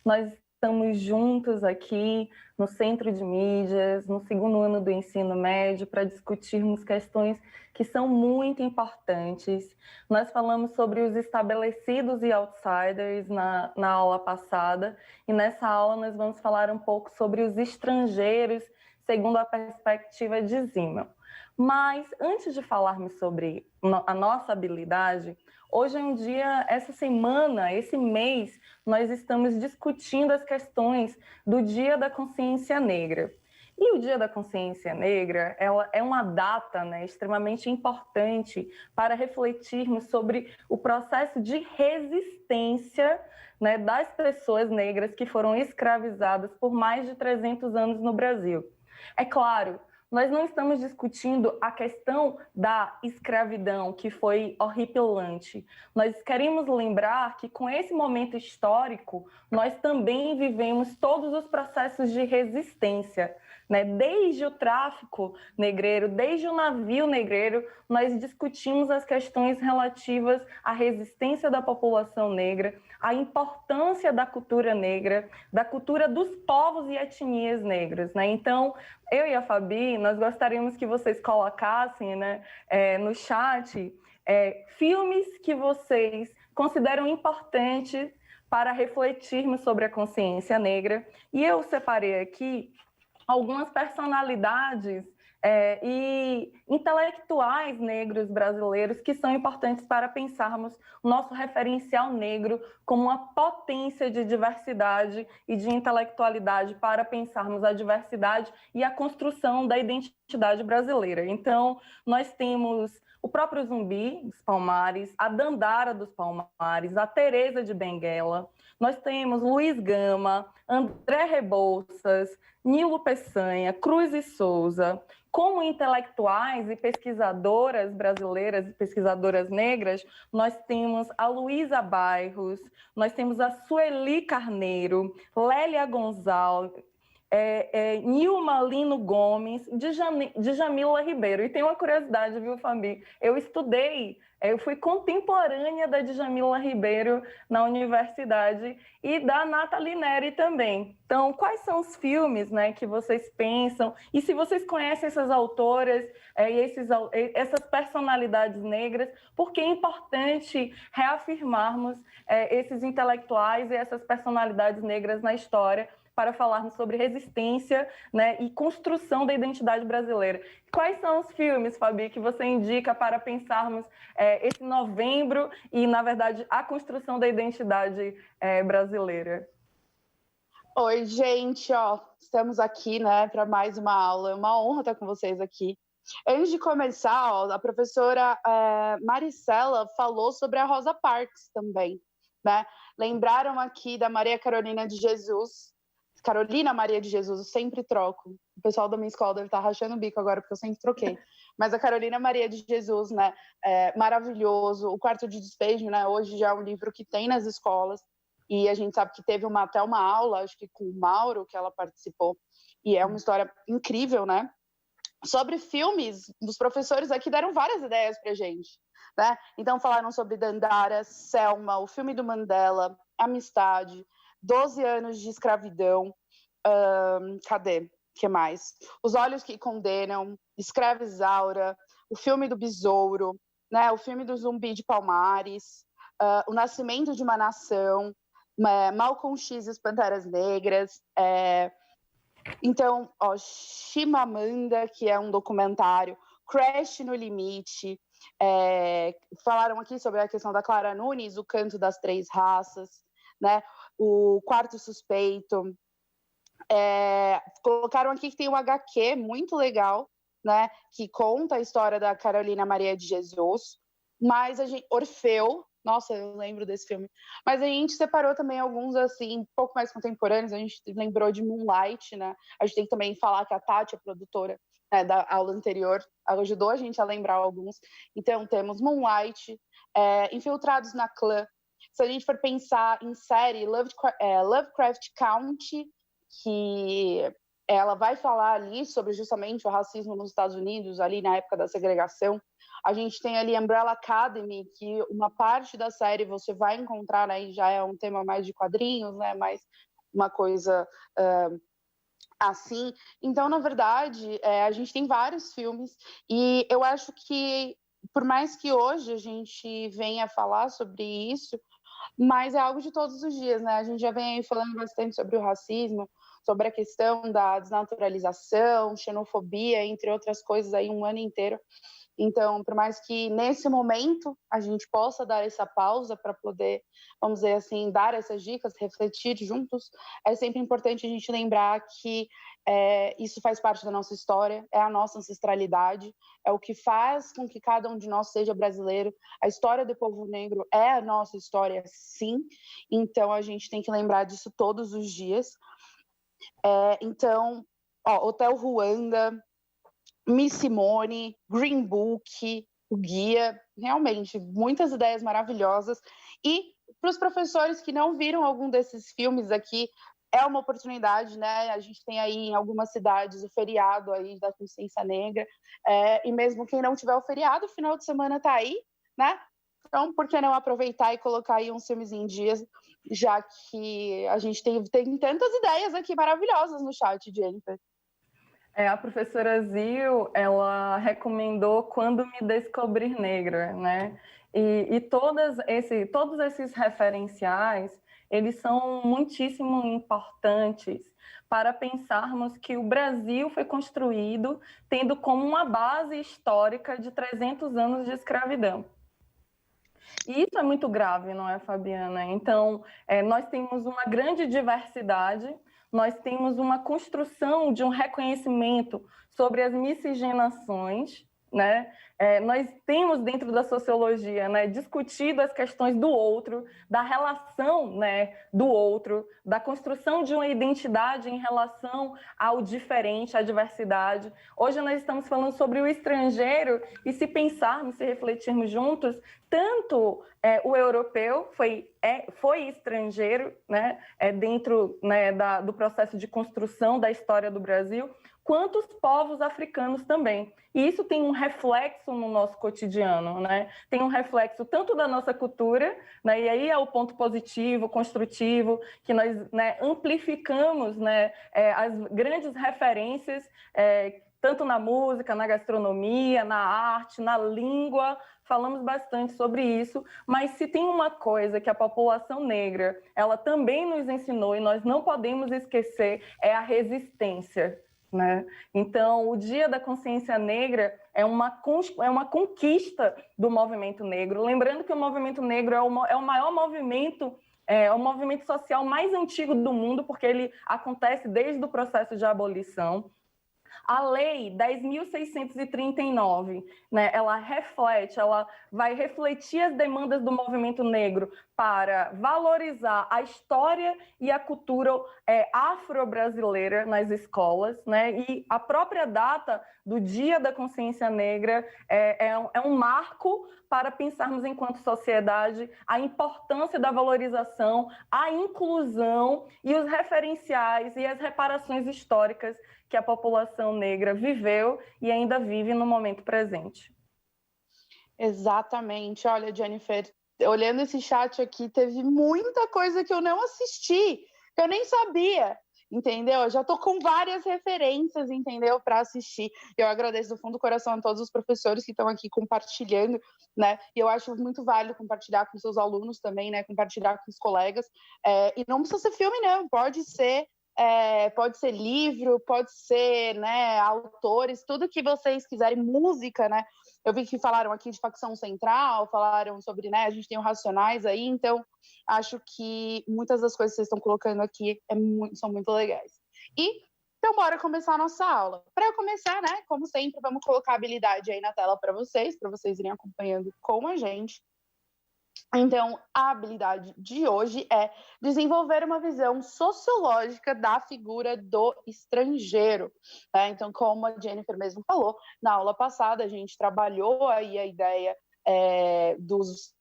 Nós estamos juntos aqui no Centro de Mídias, no segundo ano do ensino médio, para discutirmos questões que são muito importantes. Nós falamos sobre os estabelecidos e outsiders na aula passada, e nessa aula nós vamos falar um pouco sobre os estrangeiros, segundo a perspectiva de Zimmel. Mas, antes de falarmos sobre a nossa habilidade, hoje é um dia, essa semana, esse mês, nós estamos discutindo as questões do Dia da Consciência Negra. E o Dia da Consciência Negra é uma data, né, extremamente importante para refletirmos sobre o processo de resistência, né, das pessoas negras que foram escravizadas por mais de 300 anos no Brasil. É claro, nós não estamos discutindo a questão da escravidão, que foi horripilante. Nós queremos lembrar que, com esse momento histórico, nós também vivemos todos os processos de resistência, né? Desde o tráfico negreiro, desde o navio negreiro, nós discutimos as questões relativas à resistência da população negra, a importância da cultura negra, da cultura dos povos e etnias negras, né? Então, eu e a Fabi, nós gostaríamos que vocês colocassem, né, no chat filmes que vocês consideram importantes para refletirmos sobre a consciência negra. E eu separei aqui algumas personalidades e intelectuais negros brasileiros que são importantes para pensarmos o nosso referencial negro como uma potência de diversidade e de intelectualidade para pensarmos a diversidade e a construção da identidade brasileira. Então, nós temos o próprio Zumbi dos Palmares, a Dandara dos Palmares, a Teresa de Benguela, nós temos Luiz Gama, André Rebouças, Nilo Peçanha, Cruz e Souza. Como intelectuais e pesquisadoras brasileiras e pesquisadoras negras, nós temos a Luísa Bairros, nós temos a Sueli Carneiro, Lélia Gonçalves, Nilma Lino Gomes, Djamila Ribeiro. E tem uma curiosidade, viu, Fabi? Eu fui contemporânea da Djamila Ribeiro na universidade e da Nathalie Neri também. Então, quais são os filmes, né, que vocês pensam? E se vocês conhecem essas autoras e essas personalidades negras, por que é importante reafirmarmos esses intelectuais e essas personalidades negras na história, para falarmos sobre resistência, né, e construção da identidade brasileira? Quais são os filmes, Fabi, que você indica para pensarmos esse novembro e, na verdade, a construção da identidade brasileira? Oi, gente, estamos aqui, né, para mais uma aula. É uma honra estar com vocês aqui. Antes de começar, a professora Maricela falou sobre a Rosa Parks também, né? Lembraram aqui da Maria Carolina de Jesus. Carolina Maria de Jesus, eu sempre troco. O pessoal da minha escola deve estar rachando o bico agora, porque eu sempre troquei. Mas a Carolina Maria de Jesus, né, maravilhoso. O Quarto de Despejo, né, hoje já é um livro que tem nas escolas. E a gente sabe que teve até uma aula, acho que com o Mauro, que ela participou. E é uma história incrível, né? Sobre filmes, os professores aqui deram várias ideias pra gente, né? Então falaram sobre Dandara, Selma, o filme do Mandela, Amistade, 12 anos de escravidão, cadê? Que mais? Os Olhos que Condenam, Escrava Isaura, o filme do Besouro, né? O filme do Zumbi de Palmares, O Nascimento de uma Nação, Malcolm X e as Panteras Negras, então, Chimamanda, que é um documentário, Crash no Limite, falaram aqui sobre a questão da Clara Nunes, O Canto das Três Raças, né? O Quarto Suspeito. Colocaram aqui que tem um HQ muito legal, né? Que conta a história da Carolina Maria de Jesus, mas Orfeu. Nossa, eu lembro desse filme. Mas a gente separou também alguns, assim, um pouco mais contemporâneos. A gente lembrou de Moonlight, né? A gente tem que também falar que a Tati, a produtora, né, da aula anterior, ajudou a gente a lembrar alguns. Então, temos Moonlight, Infiltrados na Clã. Se a gente for pensar em série, Lovecraft Country, que ela vai falar ali sobre justamente o racismo nos Estados Unidos, ali na época da segregação. A gente tem ali Umbrella Academy, que uma parte da série você vai encontrar, aí já é um tema mais de quadrinhos, né, mais uma coisa assim. Então, na verdade, a gente tem vários filmes e eu acho que, por mais que hoje a gente venha falar sobre isso, mas é algo de todos os dias, né? A gente já vem aí falando bastante sobre o racismo, sobre a questão da desnaturalização, xenofobia, entre outras coisas aí um ano inteiro. Então, por mais que nesse momento a gente possa dar essa pausa para poder, vamos dizer assim, dar essas dicas, refletir juntos, é sempre importante a gente lembrar que isso faz parte da nossa história, é a nossa ancestralidade, é o que faz com que cada um de nós seja brasileiro. A história do povo negro é a nossa história, sim, então a gente tem que lembrar disso todos os dias. Então, Hotel Ruanda, Miss Simone, Green Book, o Guia, realmente, muitas ideias maravilhosas. E para os professores que não viram algum desses filmes aqui, é uma oportunidade, né? A gente tem aí em algumas cidades o feriado aí da Consciência Negra, e mesmo quem não tiver o feriado, o final de semana está aí, né? Então, por que não aproveitar e colocar aí uns filmes em dias, já que a gente tem tantas ideias aqui maravilhosas no chat, Jennifer. A professora Zil, ela recomendou Quando Me Descobrir Negra, né? E todos esses referenciais, eles são muitíssimo importantes para pensarmos que o Brasil foi construído tendo como uma base histórica de 300 anos de escravidão. E isso é muito grave, não é, Fabiana? Então, nós temos uma grande diversidade, nós temos uma construção de um reconhecimento sobre as miscigenações, né? Nós temos dentro da sociologia, né, discutido as questões do outro, da relação, né, do outro, da construção de uma identidade em relação ao diferente, à diversidade. Hoje nós estamos falando sobre o estrangeiro e se pensarmos, se refletirmos juntos, tanto o europeu foi estrangeiro, né, dentro, né, do processo de construção da história do Brasil, quanto os povos africanos também. E isso tem um reflexo no nosso cotidiano, né? Tem um reflexo tanto da nossa cultura, né? E aí é o ponto positivo, construtivo, que nós, né, amplificamos, né, as grandes referências, tanto na música, na gastronomia, na arte, na língua, falamos bastante sobre isso, mas se tem uma coisa que a população negra, ela também nos ensinou e nós não podemos esquecer, é a resistência, né? Então, o Dia da Consciência Negra é uma conquista do movimento negro. Lembrando que o movimento negro é o maior movimento, o movimento social mais antigo do mundo, porque ele acontece desde o processo de abolição. A Lei 10.639, né, ela vai refletir as demandas do movimento negro para valorizar a história e a cultura afro-brasileira nas escolas, né, e a própria data do Dia da Consciência Negra é um marco para pensarmos enquanto sociedade a importância da valorização, a inclusão e os referenciais e as reparações históricas que a população negra viveu e ainda vive no momento presente. Exatamente. Olha, Jennifer, olhando esse chat aqui, teve muita coisa que eu não assisti, que eu nem sabia, entendeu? Eu já estou com várias referências, entendeu, para assistir. Eu agradeço do fundo do coração a todos os professores que estão aqui compartilhando, né? E eu acho muito válido compartilhar com seus alunos também, né? Compartilhar com os colegas. E não precisa ser filme, não. Pode ser livro, pode ser, né, autores, tudo que vocês quiserem, música, né? Eu vi que falaram aqui de Facção Central, falaram sobre, né, a gente tem o Racionais aí, então acho que muitas das coisas que vocês estão colocando aqui são muito legais. Então, bora começar a nossa aula. Para começar, né, como sempre, vamos colocar a habilidade aí na tela para vocês irem acompanhando com a gente. Então, a habilidade de hoje é desenvolver uma visão sociológica da figura do estrangeiro. Né? Então, como a Jennifer mesmo falou, na aula passada a gente trabalhou aí a ideia dos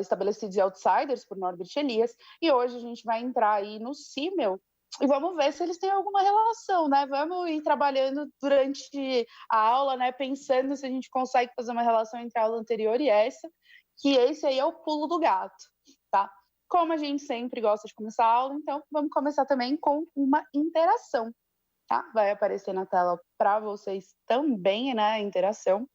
estabelecidos e outsiders por Norbert Elias, e hoje a gente vai entrar aí no Simmel e vamos ver se eles têm alguma relação, né? Vamos ir trabalhando durante a aula, né? Pensando se a gente consegue fazer uma relação entre a aula anterior e essa, que esse aí é o pulo do gato, tá? como a gente sempre gosta de começar a aula, então vamos começar também com uma interação, tá? Vai aparecer na tela para vocês também, né, a interação.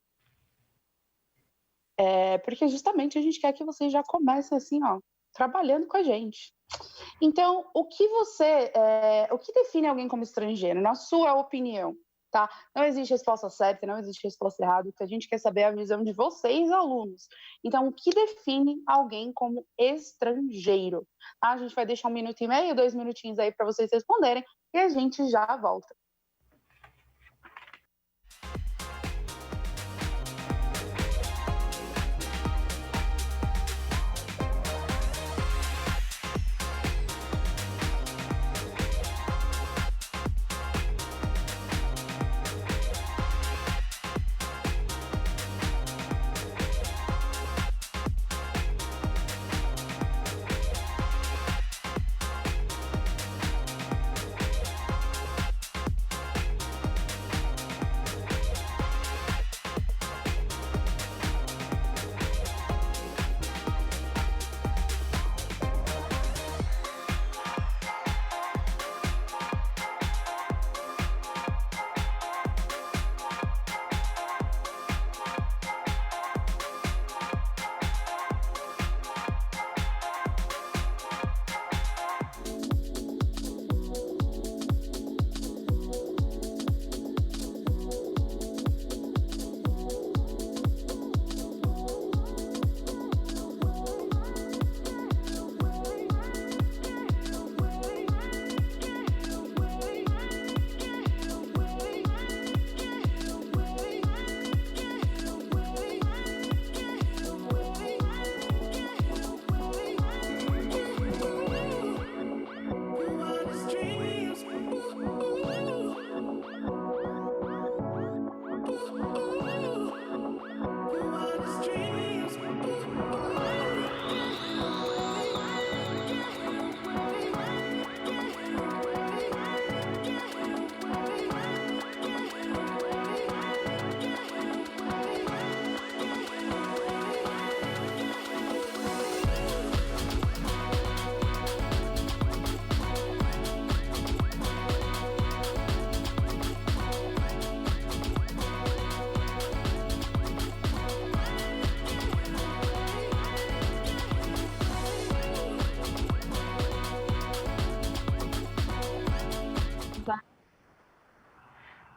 Porque justamente a gente quer que vocês já comecem assim, ó, trabalhando com a gente. Então, o que define alguém como estrangeiro, na sua opinião? Tá? Não existe resposta certa, não existe resposta errada. O que a gente quer saber é a visão de vocês, alunos. Então, o que define alguém como estrangeiro? A gente vai deixar 1 minuto e meio, 2 minutinhos aí para vocês responderem e a gente já volta.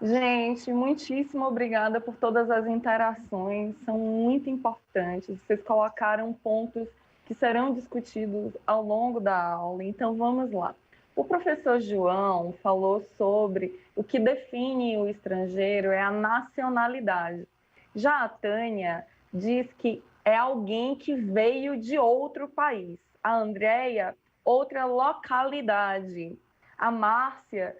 Gente, muitíssimo obrigada por todas as interações, são muito importantes. Vocês colocaram pontos que serão discutidos ao longo da aula, então vamos lá. O professor João falou sobre o que define o estrangeiro é a nacionalidade. Já a Tânia diz que é alguém que veio de outro país. A Andréia, outra localidade. A Márcia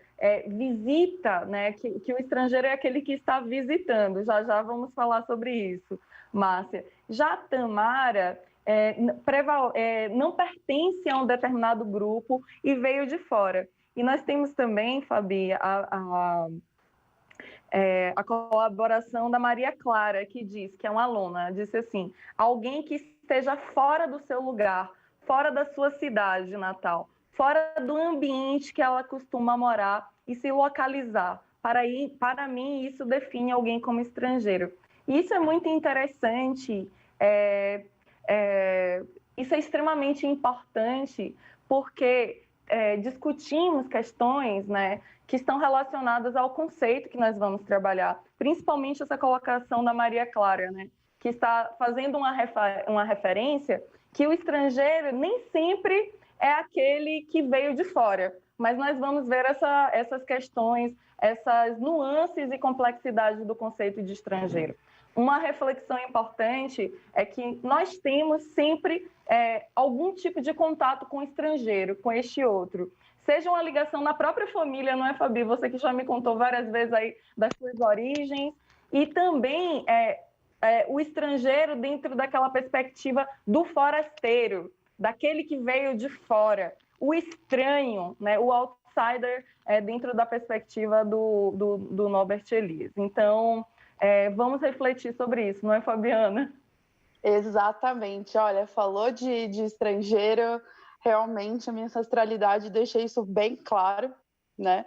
visita, né, que o estrangeiro é aquele que está visitando. Já vamos falar sobre isso, Márcia. Já a Tamara não pertence a um determinado grupo e veio de fora. E nós temos também, Fabi, a colaboração da Maria Clara, que diz, que é uma aluna, disse assim, alguém que esteja fora do seu lugar, fora da sua cidade natal, fora do ambiente que ela costuma morar e se localizar. Para mim, isso define alguém como estrangeiro. E isso é muito interessante, isso é extremamente importante, porque discutimos questões, né, que estão relacionadas ao conceito que nós vamos trabalhar, principalmente essa colocação da Maria Clara, né, que está fazendo uma referência que o estrangeiro nem sempre é aquele que veio de fora, mas nós vamos ver essas questões, essas nuances e complexidades do conceito de estrangeiro. Uma reflexão importante é que nós temos sempre algum tipo de contato com o estrangeiro, com este outro. Seja uma ligação na própria família, não é, Fabi? Você que já me contou várias vezes aí das suas origens. E também o estrangeiro dentro daquela perspectiva do forasteiro, daquele que veio de fora. O estranho, né? O outsider dentro da perspectiva do Norbert Elias. Então, vamos refletir sobre isso, não é, Fabiana? Exatamente. Olha, falou de estrangeiro, realmente a minha ancestralidade deixa isso bem claro, né?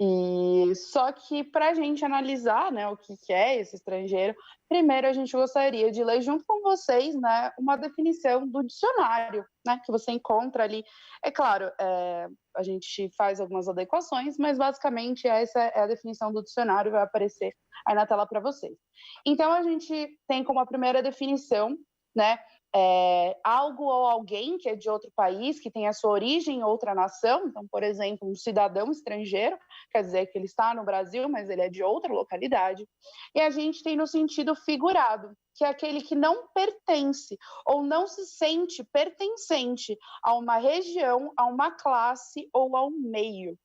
E só que para a gente analisar, né, o que é esse estrangeiro, primeiro a gente gostaria de ler junto com vocês, né, uma definição do dicionário, né, que você encontra ali. É claro, a gente faz algumas adequações, mas basicamente essa é a definição do dicionário, vai aparecer aí na tela para vocês. Então a gente tem como a primeira definição, né, algo ou alguém que é de outro país, que tem a sua origem em outra nação. Então, por exemplo, um cidadão estrangeiro, quer dizer que ele está no Brasil, mas ele é de outra localidade. E a gente tem no sentido figurado, que é aquele que não pertence ou não se sente pertencente a uma região, a uma classe ou a um meio.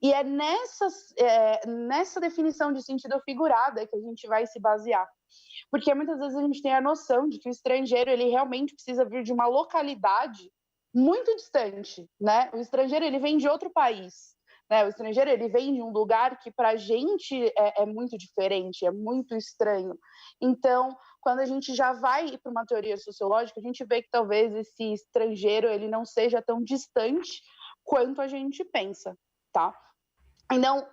E é nessa definição de sentido figurado que a gente vai se basear. Porque muitas vezes a gente tem a noção de que o estrangeiro ele realmente precisa vir de uma localidade muito distante, né? O estrangeiro ele vem de outro país, né? O estrangeiro ele vem de um lugar que para a gente é muito diferente, é muito estranho. Então, quando a gente já vai para uma teoria sociológica, a gente vê que talvez esse estrangeiro ele não seja tão distante quanto a gente pensa, tá? Então,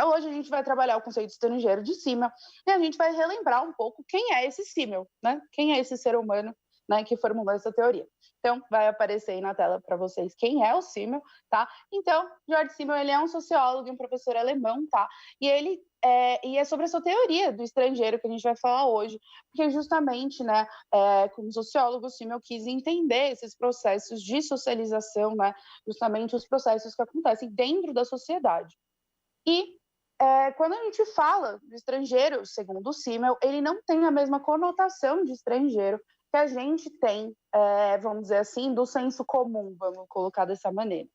hoje a gente vai trabalhar o conceito de estrangeiro de cima e a gente vai relembrar um pouco quem é esse símil, né? Quem é esse ser humano, né, que formulou essa teoria. Então, vai aparecer aí na tela para vocês quem é o símil, tá? Então, George Simmel, ele é um sociólogo e um professor alemão, tá? E é sobre essa teoria do estrangeiro que a gente vai falar hoje, porque justamente, né, como sociólogo, o Simmel quis entender esses processos de socialização, né, justamente os processos que acontecem dentro da sociedade. E quando a gente fala de estrangeiro, segundo o Simmel, ele não tem a mesma conotação de estrangeiro que a gente tem, vamos dizer assim, do senso comum, vamos colocar dessa maneira.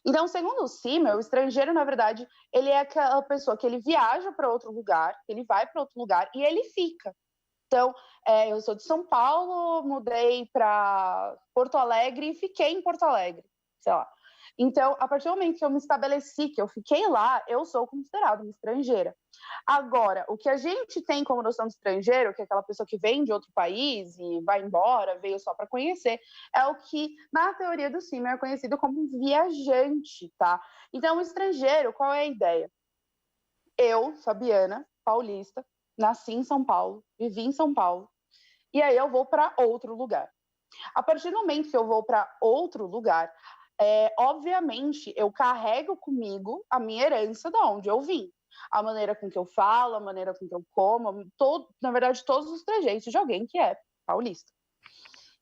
Então, segundo o Simmel, o estrangeiro, na verdade, ele é aquela pessoa que ele viaja para outro lugar, ele vai para outro lugar e ele fica. Então, eu sou de São Paulo, mudei para Porto Alegre e fiquei em Porto Alegre, sei lá. Então, a partir do momento que eu me estabeleci, que eu fiquei lá, eu sou considerada uma estrangeira. Agora, o que a gente tem como noção de estrangeiro, que é aquela pessoa que vem de outro país e vai embora, veio só para conhecer, é o que, na teoria do Simmel, é conhecido como um viajante, tá? Então, o estrangeiro, qual é a ideia? Eu, Fabiana, paulista, nasci em São Paulo, vivi em São Paulo, e aí eu vou para outro lugar. A partir do momento que eu vou para outro lugar, obviamente, eu carrego comigo a minha herança de onde eu vim. A maneira com que eu falo, a maneira com que eu como, na verdade, todos os trejeitos de alguém que é paulista.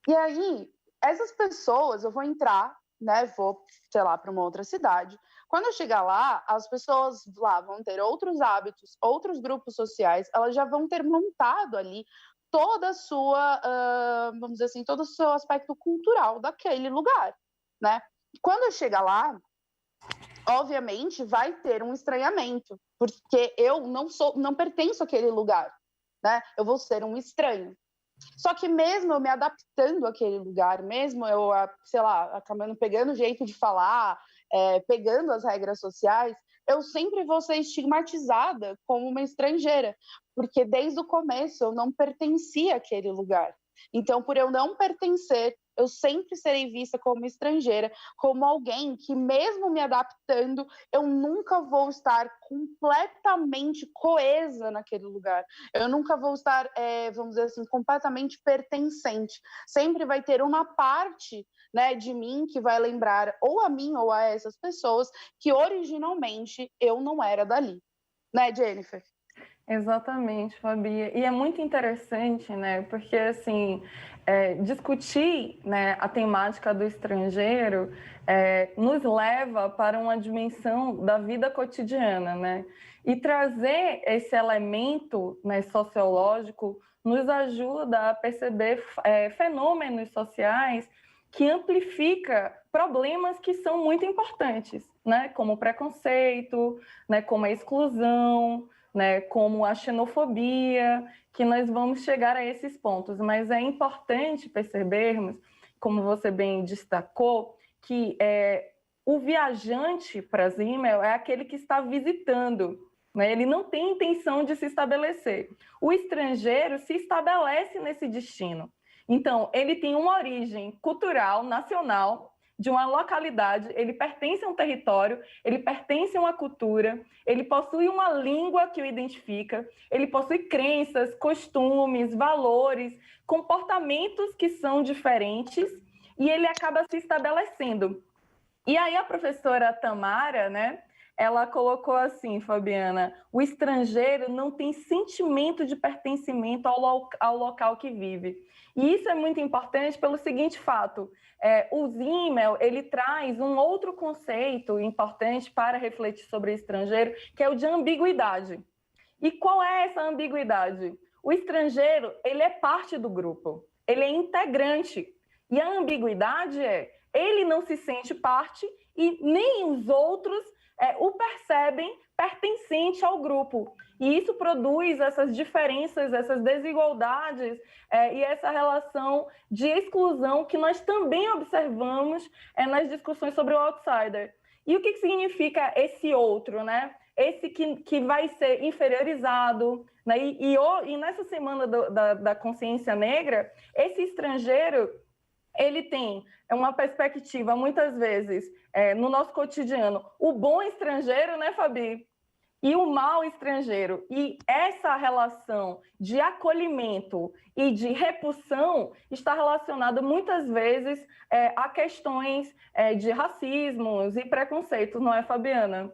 E aí, essas pessoas, eu vou entrar, né, vou, sei lá, para uma outra cidade. Quando eu chegar lá, as pessoas lá vão ter outros hábitos, outros grupos sociais, elas já vão ter montado ali toda a sua, vamos dizer assim, todo o seu aspecto cultural daquele lugar, né? Quando eu chegar lá, obviamente vai ter um estranhamento, porque eu não pertenço àquele lugar, né? Eu vou ser um estranho. Só que mesmo eu me adaptando àquele lugar, mesmo eu, sei lá, acabando pegando o jeito de falar, pegando as regras sociais, eu sempre vou ser estigmatizada como uma estrangeira, porque desde o começo eu não pertencia àquele lugar. Então, por eu não pertencer, eu sempre serei vista como estrangeira, como alguém que, mesmo me adaptando, eu nunca vou estar completamente coesa naquele lugar. Eu nunca vou estar, vamos dizer assim, completamente pertencente. Sempre vai ter uma parte, né, de mim que vai lembrar ou a mim ou a essas pessoas que originalmente eu não era dali. Né, Jennifer? Exatamente, Fabi. E é muito interessante, né? Porque, assim, discutir, né, a temática do estrangeiro nos leva para uma dimensão da vida cotidiana, né? E trazer esse elemento, né, sociológico nos ajuda a perceber fenômenos sociais que amplifica problemas que são muito importantes, né? Como o preconceito, né, como a exclusão, né, como a xenofobia, que nós vamos chegar a esses pontos. Mas é importante percebermos, como você bem destacou, que o viajante, para Simmel, é aquele que está visitando, né? Ele não tem intenção de se estabelecer. O estrangeiro se estabelece nesse destino. Então, ele tem uma origem cultural, nacional, de uma localidade, ele pertence a um território, ele pertence a uma cultura, ele possui uma língua que o identifica, ele possui crenças, costumes, valores, comportamentos que são diferentes e ele acaba se estabelecendo. E aí a professora Tamara, né, ela colocou assim, Fabiana, o estrangeiro não tem sentimento de pertencimento ao local que vive. E isso é muito importante pelo seguinte fato, o Simmel, ele traz um outro conceito importante para refletir sobre o estrangeiro, que é o de ambiguidade. E qual é essa ambiguidade? O estrangeiro, ele é parte do grupo, ele é integrante. E a ambiguidade é, ele não se sente parte e nem os outros o percebem pertencente ao grupo. E isso produz essas diferenças, essas desigualdades e essa relação de exclusão que nós também observamos nas discussões sobre o outsider. E o que significa esse outro, né? Esse que vai ser inferiorizado, né? E nessa semana da consciência negra, esse estrangeiro, ele tem uma perspectiva, muitas vezes, no nosso cotidiano, o bom estrangeiro, né, Fabi? E o mau estrangeiro. E essa relação de acolhimento e de repulsão está relacionada, muitas vezes, a questões de racismos e preconceitos, não é, Fabiana?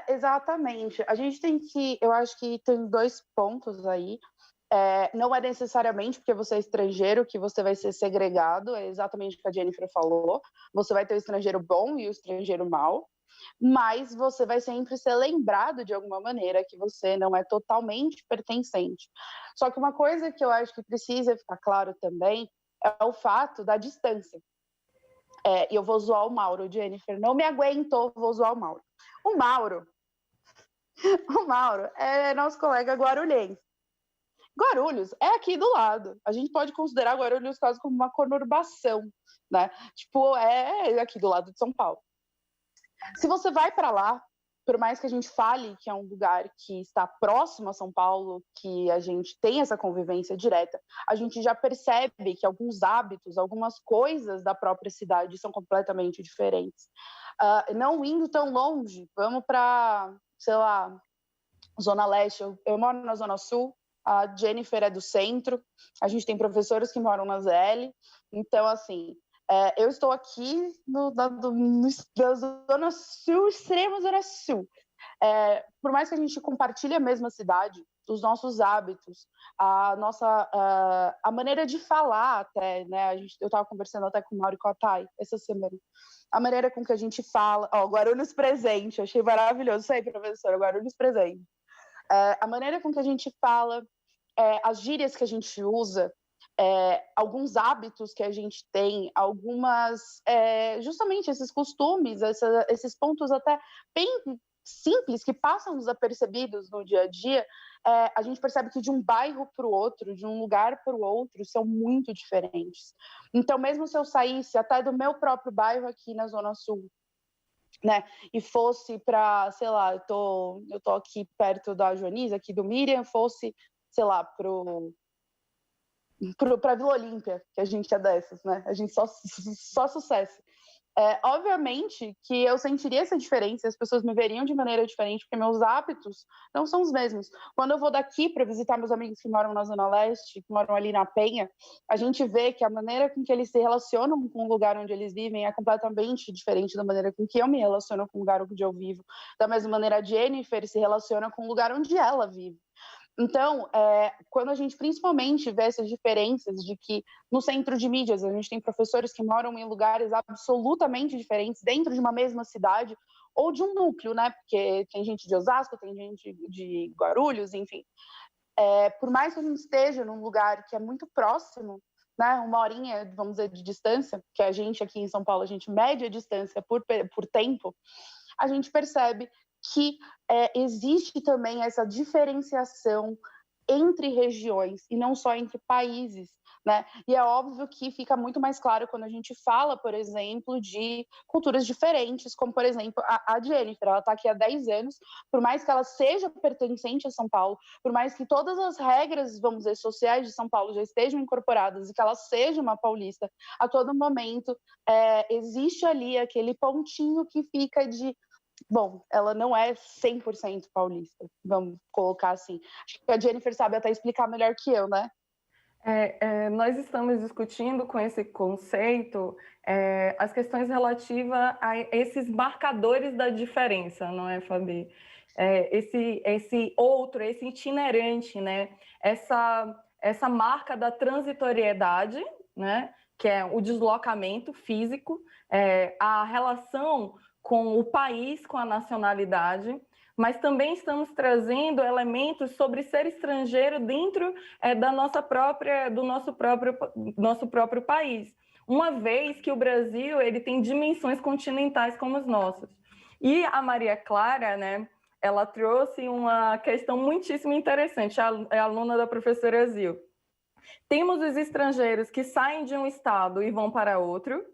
Exatamente. A gente tem que, eu acho que tem 2 pontos aí. Não é necessariamente porque você é estrangeiro que você vai ser segregado, é exatamente o que a Jennifer falou. Você vai ter o estrangeiro bom e o estrangeiro mau, mas você vai sempre ser lembrado de alguma maneira que você não é totalmente pertencente. Só que uma coisa que eu acho que precisa ficar claro também é o fato da distância. E eu vou zoar o Mauro, Jennifer, não me aguentou, vou zoar o Mauro. O Mauro é nosso colega guarulhense. Guarulhos é aqui do lado. A gente pode considerar Guarulhos quase como uma conurbação, né? Tipo, é aqui do lado de São Paulo. Se você vai para lá, por mais que a gente fale que é um lugar que está próximo a São Paulo, que a gente tem essa convivência direta, a gente já percebe que alguns hábitos, algumas coisas da própria cidade são completamente diferentes. Não indo tão longe, vamos para, sei lá, Zona Leste. Eu moro na Zona Sul, a Jennifer é do centro, a gente tem professores que moram na ZL, então, assim, eu estou aqui na Zona Sul, extrema Zona Sul. Por mais que a gente compartilhe a mesma cidade, os nossos hábitos, a maneira de falar até, né? Eu estava conversando até com o Mauro e com a Thay essa semana. A maneira com que a gente fala, Guarulhos presente, eu achei maravilhoso isso aí, professora, Guarulhos presente. A maneira com que a gente fala, as gírias que a gente usa, alguns hábitos que a gente tem, justamente esses costumes, esses pontos até bem simples que passam desapercebidos no dia a dia, a gente percebe que de um bairro para o outro, de um lugar para o outro, são muito diferentes. Então, mesmo se eu saísse até do meu próprio bairro aqui na Zona Sul, né, e fosse para, sei lá, eu tô aqui perto da Joanice, aqui do Miriam, fosse, sei lá, para Vila Olímpia, que a gente é dessas, né? A gente só sucesso. Obviamente que eu sentiria essa diferença, as pessoas me veriam de maneira diferente, porque meus hábitos não são os mesmos. Quando eu vou daqui para visitar meus amigos que moram na Zona Leste, que moram ali na Penha, a gente vê que a maneira com que eles se relacionam com o lugar onde eles vivem é completamente diferente da maneira com que eu me relaciono com o lugar onde eu vivo. Da mesma maneira, a Jennifer se relaciona com o lugar onde ela vive. Então, quando a gente principalmente vê essas diferenças de que no centro de mídias a gente tem professores que moram em lugares absolutamente diferentes dentro de uma mesma cidade ou de um núcleo, né? Porque tem gente de Osasco, tem gente de Guarulhos, enfim. Por mais que a gente esteja num lugar que é muito próximo, né? 1 horinha, vamos dizer, de distância, que a gente aqui em São Paulo, a gente mede a distância por tempo, a gente percebe que existe também essa diferenciação entre regiões e não só entre países, né? E é óbvio que fica muito mais claro quando a gente fala, por exemplo, de culturas diferentes, como, por exemplo, a Jennifer, ela está aqui há 10 anos, por mais que ela seja pertencente a São Paulo, por mais que todas as regras, vamos dizer, sociais de São Paulo já estejam incorporadas e que ela seja uma paulista, a todo momento existe ali aquele pontinho que fica de... Bom, ela não é 100% paulista, vamos colocar assim. Acho que a Jennifer sabe até explicar melhor que eu, né? Nós estamos discutindo com esse conceito as questões relativas a esses marcadores da diferença, não é, Fabi? Esse outro, esse itinerante, né? Essa marca da transitoriedade, né? Que é o deslocamento físico, a relação com o país, com a nacionalidade, mas também estamos trazendo elementos sobre ser estrangeiro dentro do nosso próprio país, uma vez que o Brasil ele tem dimensões continentais como os nossos. E a Maria Clara, né, ela trouxe uma questão muitíssimo interessante, é aluna da professora Zil. Temos os estrangeiros que saem de um estado e vão para outro,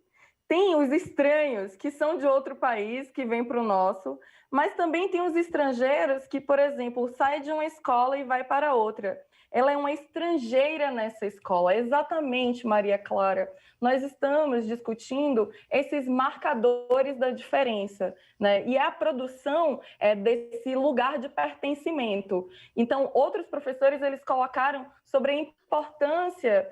tem os estranhos que são de outro país, que vêm para o nosso, mas também tem os estrangeiros que, por exemplo, saem de uma escola e vai para outra. Ela é uma estrangeira nessa escola, exatamente, Maria Clara. Nós estamos discutindo esses marcadores da diferença, né? E a produção desse lugar de pertencimento. Então, outros professores eles colocaram sobre a importância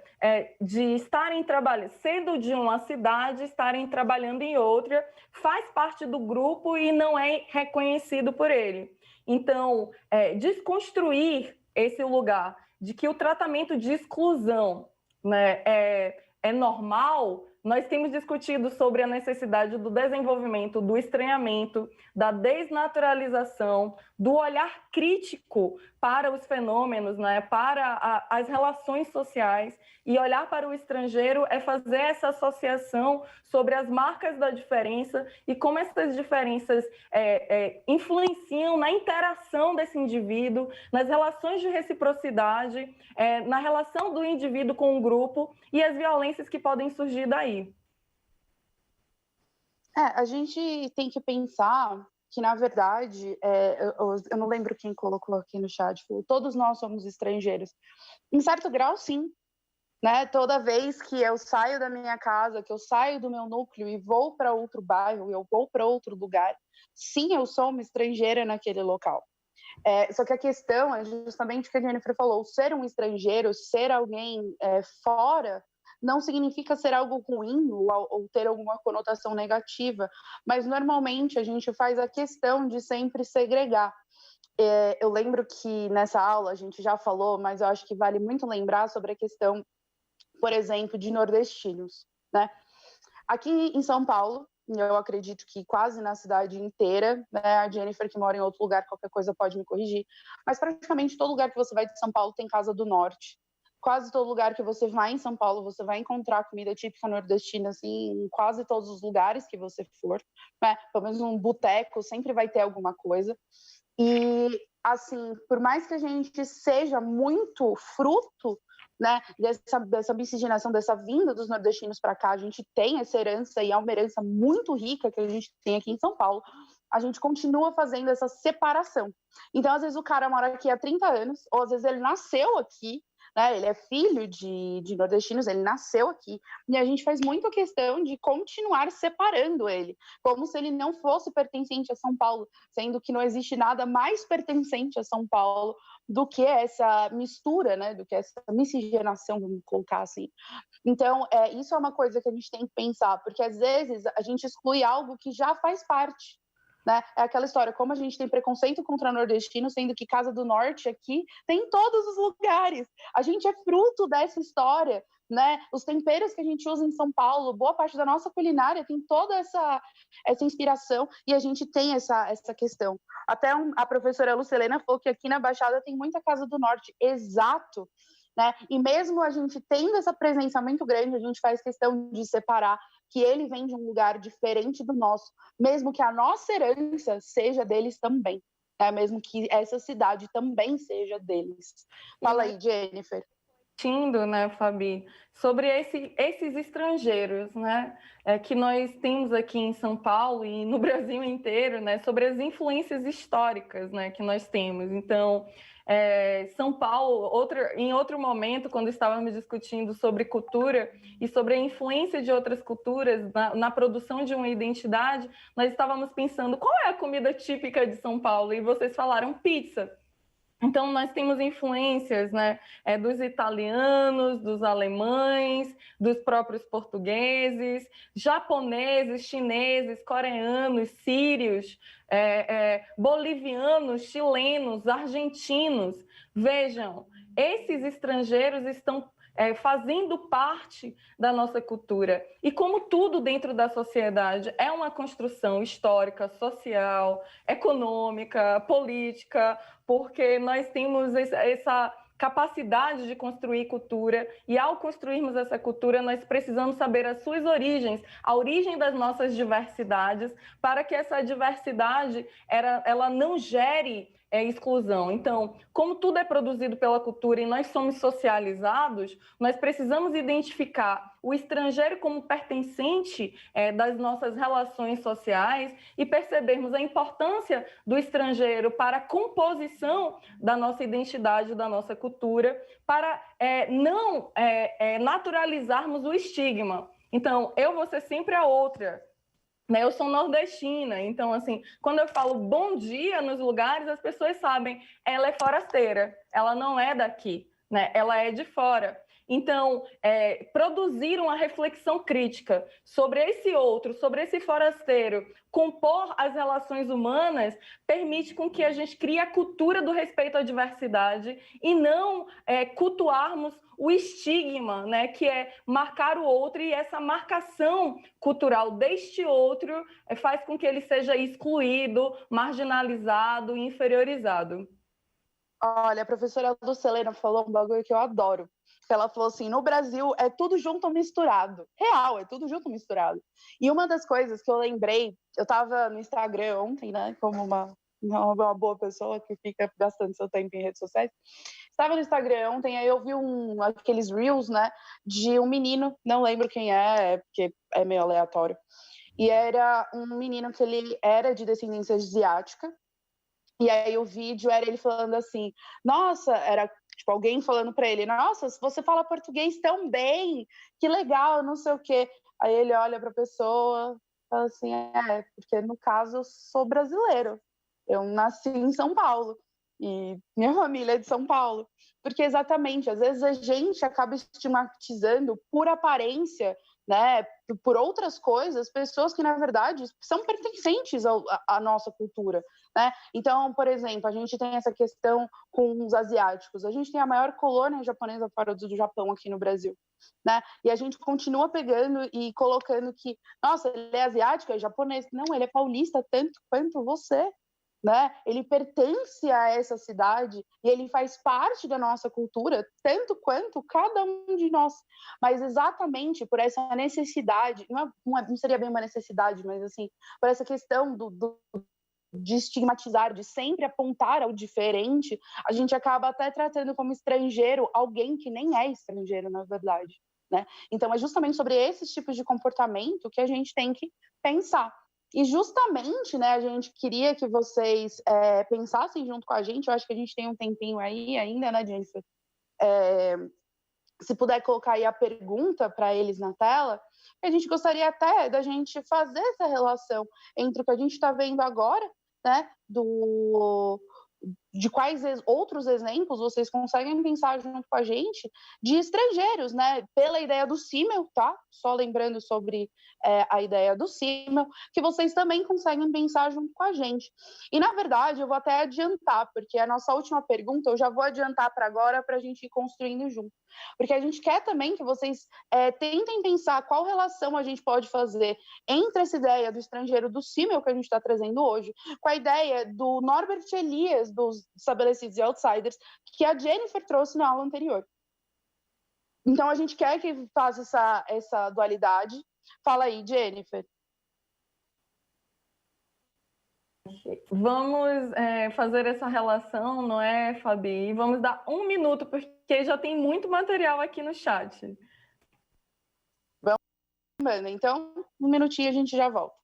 de estarem trabalhando, sendo de uma cidade, estarem trabalhando em outra, faz parte do grupo e não é reconhecido por ele. Então, desconstruir esse lugar de que o tratamento de exclusão, né, é normal. Nós temos discutido sobre a necessidade do desenvolvimento, do estranhamento, da desnaturalização, do olhar crítico para os fenômenos, né, para as relações sociais, e olhar para o estrangeiro é fazer essa associação sobre as marcas da diferença e como essas diferenças influenciam na interação desse indivíduo, nas relações de reciprocidade, na relação do indivíduo com o grupo e as violências que podem surgir daí. A gente tem que pensar que, na verdade, eu não lembro quem colocou aqui no chat, falou, todos nós somos estrangeiros. Em certo grau, sim. Né? Toda vez que eu saio da minha casa, que eu saio do meu núcleo e vou para outro bairro, eu vou para outro lugar, sim, eu sou uma estrangeira naquele local. Só que a questão é justamente o que a Jennifer falou, ser um estrangeiro, ser alguém fora, não significa ser algo ruim ou ter alguma conotação negativa, mas normalmente a gente faz a questão de sempre segregar. Eu lembro que nessa aula a gente já falou, mas eu acho que vale muito lembrar sobre a questão, por exemplo, de nordestinos, né? Aqui em São Paulo, eu acredito que quase na cidade inteira, né? A Jennifer que mora em outro lugar, qualquer coisa pode me corrigir, mas praticamente todo lugar que você vai de São Paulo tem Casa do Norte. Quase todo lugar que você vai em São Paulo, você vai encontrar comida típica nordestina, assim, em quase todos os lugares que você for, né? Pelo menos um boteco sempre vai ter alguma coisa. E, assim, por mais que a gente seja muito fruto, né, dessa miscigenação, dessa vinda dos nordestinos para cá, a gente tem essa herança e é uma herança muito rica que a gente tem aqui em São Paulo, a gente continua fazendo essa separação. Então, às vezes o cara mora aqui há 30 anos, ou às vezes ele nasceu aqui, né, ele é filho de nordestinos, ele nasceu aqui, e a gente faz muito questão de continuar separando ele, como se ele não fosse pertencente a São Paulo, sendo que não existe nada mais pertencente a São Paulo do que essa mistura, né, do que essa miscigenação, vamos colocar assim. Então, isso é uma coisa que a gente tem que pensar, porque às vezes a gente exclui algo que já faz parte, né? É aquela história, como a gente tem preconceito contra nordestino, sendo que Casa do Norte aqui tem em todos os lugares. A gente é fruto dessa história, né? Os temperos que a gente usa em São Paulo, boa parte da nossa culinária tem toda essa inspiração e a gente tem essa questão. Até a professora Lucilena falou que aqui na Baixada tem muita Casa do Norte. Exato. Né? E mesmo a gente tendo essa presença muito grande, a gente faz questão de separar que ele vem de um lugar diferente do nosso, mesmo que a nossa herança seja deles também, né? Mesmo que essa cidade também seja deles. Fala aí, Jennifer. Discutindo, né, Fabi, sobre esses estrangeiros, né, que nós temos aqui em São Paulo e no Brasil inteiro, né, sobre as influências históricas, né, que nós temos. Então, São Paulo, em outro momento, quando estávamos discutindo sobre cultura e sobre a influência de outras culturas na produção de uma identidade, nós estávamos pensando qual é a comida típica de São Paulo, e vocês falaram pizza. Então, nós temos influências, né, dos italianos, dos alemães, dos próprios portugueses, japoneses, chineses, coreanos, sírios, bolivianos, chilenos, argentinos. Vejam, esses estrangeiros estão fazendo parte da nossa cultura. E como tudo dentro da sociedade é uma construção histórica, social, econômica, política, porque nós temos essa capacidade de construir cultura, e ao construirmos essa cultura, nós precisamos saber as suas origens, a origem das nossas diversidades, para que essa diversidade ela não gere exclusão. Então, como tudo é produzido pela cultura e nós somos socializados, nós precisamos identificar o estrangeiro como pertencente das nossas relações sociais e percebermos a importância do estrangeiro para a composição da nossa identidade, da nossa cultura, para não naturalizarmos o estigma. Então, eu vou ser sempre a outra. Eu sou nordestina, então, assim, quando eu falo bom dia nos lugares, as pessoas sabem, ela é forasteira, ela não é daqui, né? Ela é de fora. Então, produzir uma reflexão crítica sobre esse outro, sobre esse forasteiro, compor as relações humanas, permite com que a gente crie a cultura do respeito à diversidade e não cultuarmos o estigma, né, que é marcar o outro, e essa marcação cultural deste outro faz com que ele seja excluído, marginalizado, inferiorizado. Olha, a professora Lucilena falou um bagulho que eu adoro. Ela falou assim, no Brasil é tudo junto misturado. Real, é tudo junto misturado. E uma das coisas que eu lembrei, eu estava no Instagram ontem, né, como uma boa pessoa que fica gastando seu tempo em redes sociais. Estava no Instagram ontem, aí eu vi aqueles reels, né, de um menino, não lembro quem porque é meio aleatório. E era um menino que ele era de descendência asiática. E aí o vídeo era ele falando assim, nossa, era tipo alguém falando para ele, nossa, você fala português tão bem, que legal, não sei o quê. Aí ele olha para a pessoa, fala assim, porque no caso eu sou brasileiro, eu nasci em São Paulo e minha família é de São Paulo. Porque exatamente, às vezes a gente acaba estigmatizando por aparência, né, por outras coisas, pessoas que, na verdade, são pertencentes à nossa cultura, né? Então, por exemplo, a gente tem essa questão com os asiáticos. A gente tem a maior colônia japonesa fora do Japão aqui no Brasil, né? E a gente continua pegando e colocando que, nossa, ele é asiático, é japonês. Não, ele é paulista tanto quanto você, né? Ele pertence a essa cidade e ele faz parte da nossa cultura, tanto quanto cada um de nós. Mas exatamente por essa necessidade, não seria bem uma necessidade, mas assim, por essa questão de estigmatizar, de sempre apontar ao diferente, a gente acaba até tratando como estrangeiro alguém que nem é estrangeiro, na verdade, né? Então é justamente sobre esses tipos de comportamento que a gente tem que pensar. E justamente, né, a gente queria que vocês pensassem junto com a gente, eu acho que a gente tem um tempinho aí ainda, né, Jennifer? Se puder colocar aí a pergunta para eles na tela, a gente gostaria até da gente fazer essa relação entre o que a gente está vendo agora, né, de quais outros exemplos vocês conseguem pensar junto com a gente de estrangeiros, né? Pela ideia do Simmel, tá? Só lembrando sobre a ideia do Simmel, que vocês também conseguem pensar junto com a gente. E, na verdade, eu vou até adiantar, porque a nossa última pergunta eu já vou adiantar para agora, para a gente ir construindo junto. Porque a gente quer também que vocês tentem pensar qual relação a gente pode fazer entre essa ideia do estrangeiro do Simmel que a gente está trazendo hoje, com a ideia do Norbert Elias, dos estabelecidos e outsiders, que a Jennifer trouxe na aula anterior. Então, a gente quer que faça essa dualidade. Fala aí, Jennifer. Vamos fazer essa relação, não é, Fabi? Vamos dar 1 minuto, porque já tem muito material aqui no chat. Vamos, então, 1 minutinho a gente já volta.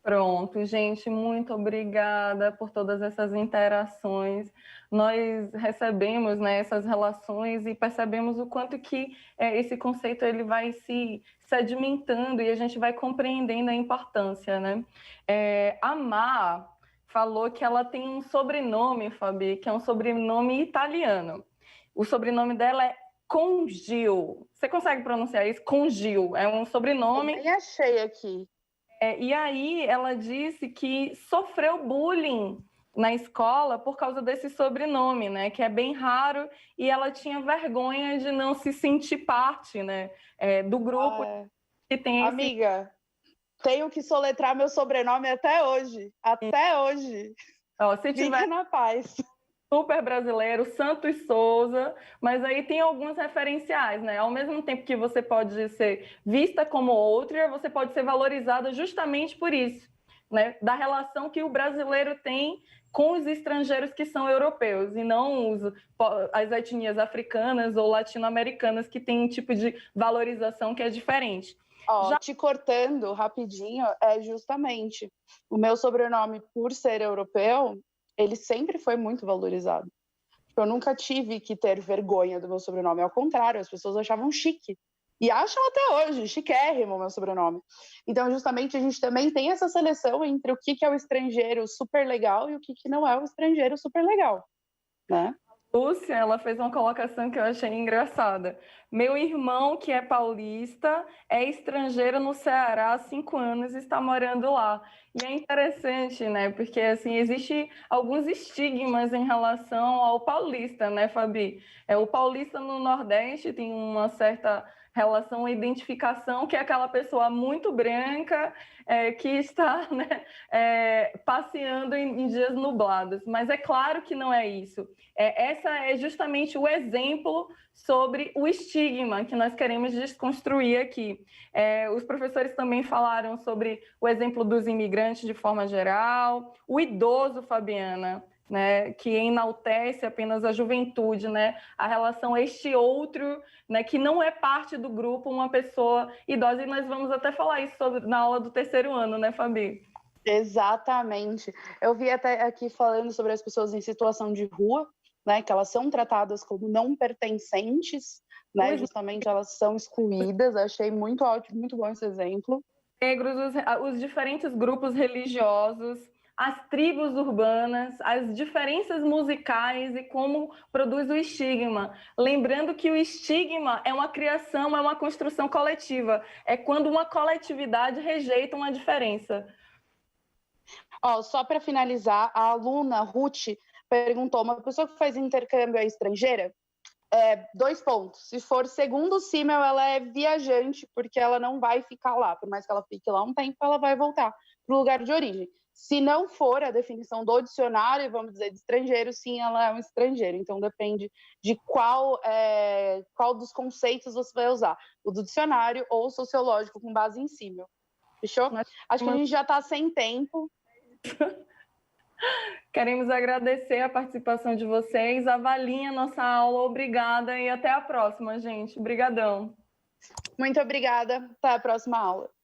Pronto, gente, muito obrigada por todas essas interações. Nós recebemos, né, essas relações e percebemos o quanto que esse conceito ele vai se sedimentando e a gente vai compreendendo a importância, né? A Má falou que ela tem um sobrenome, Fabi, que é um sobrenome italiano. O sobrenome dela é Congil. Você consegue pronunciar isso? Congil. É um sobrenome... Eu nem achei aqui. E aí ela disse que sofreu bullying na escola por causa desse sobrenome, né? Que é bem raro, e ela tinha vergonha de não se sentir parte, né? Do grupo que tem esse... Amiga, tenho que soletrar meu sobrenome até hoje. Até hoje. Ó, se tiver... Fica na paz. Super brasileiro, Santos Souza, mas aí tem alguns referenciais, né? Ao mesmo tempo que você pode ser vista como outra, você pode ser valorizada justamente por isso, né? Da relação que o brasileiro tem com os estrangeiros que são europeus, e não as etnias africanas ou latino-americanas, que têm um tipo de valorização que é diferente. Te cortando rapidinho, justamente o meu sobrenome, por ser europeu, ele sempre foi muito valorizado. Eu nunca tive que ter vergonha do meu sobrenome, ao contrário, as pessoas achavam chique. E acham até hoje, chiquérrimo o meu sobrenome. Então, justamente, a gente também tem essa seleção entre o que é o estrangeiro super legal e o que não é o estrangeiro super legal, né? Lúcia, ela fez uma colocação que eu achei engraçada. Meu irmão, que é paulista, é estrangeiro no Ceará há 5 anos e está morando lá. E é interessante, né? Porque, assim, existe alguns estigmas em relação ao paulista, né, Fabi? O paulista no Nordeste tem uma certa relação, identificação, que é aquela pessoa muito branca que está, né, passeando em dias nublados. Mas é claro que não é isso. Essa é justamente o exemplo sobre o estigma que nós queremos desconstruir aqui. Os professores também falaram sobre o exemplo dos imigrantes de forma geral, o idoso, Fabiana, né, que enaltece apenas a juventude, né, a relação este outro, né, que não é parte do grupo, uma pessoa idosa, e nós vamos até falar isso na aula do 3º ano, né, Fabi? Exatamente. Eu vi até aqui falando sobre as pessoas em situação de rua, né, que elas são tratadas como não pertencentes, né, justamente elas são excluídas. Achei muito ótimo, muito bom esse exemplo. Negros, os diferentes grupos religiosos, as tribos urbanas, as diferenças musicais e como produz o estigma. Lembrando que o estigma é uma criação, é uma construção coletiva. É quando uma coletividade rejeita uma diferença. Só para finalizar, a aluna Ruth perguntou: uma pessoa que faz intercâmbio é estrangeira? 2 pontos. Se for segundo o CIMEL, ela é viajante, porque ela não vai ficar lá. Por mais que ela fique lá um tempo, ela vai voltar para o lugar de origem. Se não for a definição do dicionário, vamos dizer, de estrangeiro, sim, ela é um estrangeiro. Então, depende de qual dos conceitos você vai usar. O do dicionário ou o sociológico, com base em CIMEL. Fechou? Acho que a gente já está sem tempo. Queremos agradecer a participação de vocês. Avaliem a nossa aula. Obrigada e até a próxima, gente. Obrigadão. Muito obrigada. Até a próxima aula.